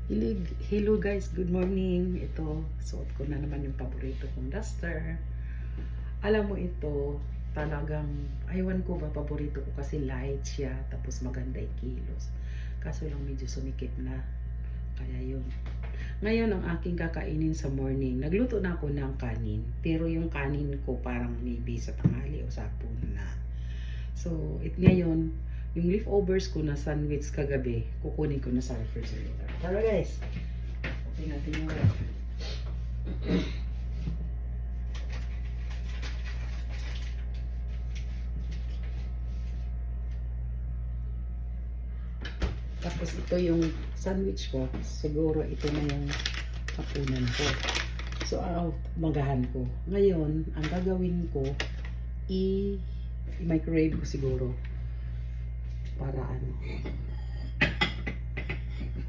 Hello guys, good morning. Ito, suot ko na naman yung paborito kong duster. Alam mo ito, talagang, aywan ko ba, paborito ko kasi light siya, tapos maganda yung kilos. Kaso lang medyo sumikip na. Kaya yun. Ngayon ang aking kakainin sa morning, nagluto na ako ng kanin. Pero yung kanin ko parang maybe sa tanghali o sa hapon na. So, ngayon, yung leftovers ko na sandwich kagabi, kukunin ko na sa refrigerator. Tara guys, open natin yung ref. Tapos ito yung sandwich ko. Siguro ito na yung hapunan ko. So, magahan ko. Ngayon, ang gagawin ko, i-microwave ko siguro. Para ano?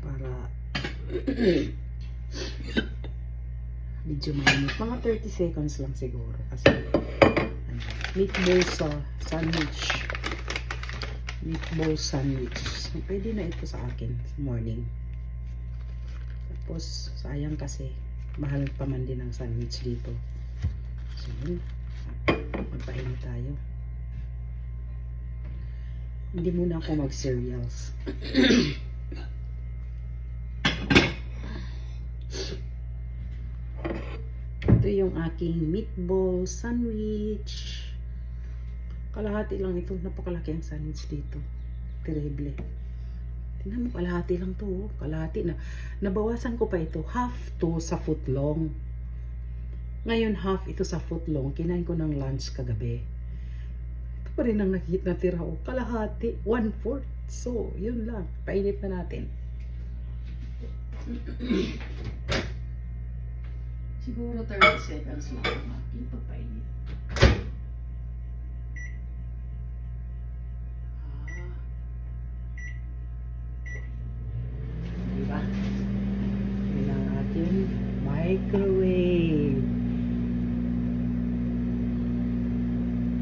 Para medyo mainit. Mga 30 seconds lang siguro. Kasi meatball sa sandwich. Meatball sandwich. So, pwede na ito sa akin sa morning. Tapos, sayang kasi mahal pa man din ang sandwich dito. So, yun. Magpahinga tayo. Hindi muna ako mag-cereals. Ito yung aking meatball sandwich. Kalahati lang ito. Napakalaki ang sandwich dito. Terrible. Tingnan mo, kalahati lang to. Kalahati na. Nabawasan ko pa ito. Half to sa footlong. Ngayon, half ito sa footlong. Kinain ko ng lunch kagabi. Ito pa rin ang natira ko. Kalahati. 1/4. So, yun lang. Painit na natin. Siguro 30 seconds lang ang aking pagpainit. Diba? Yun ang ating microwave.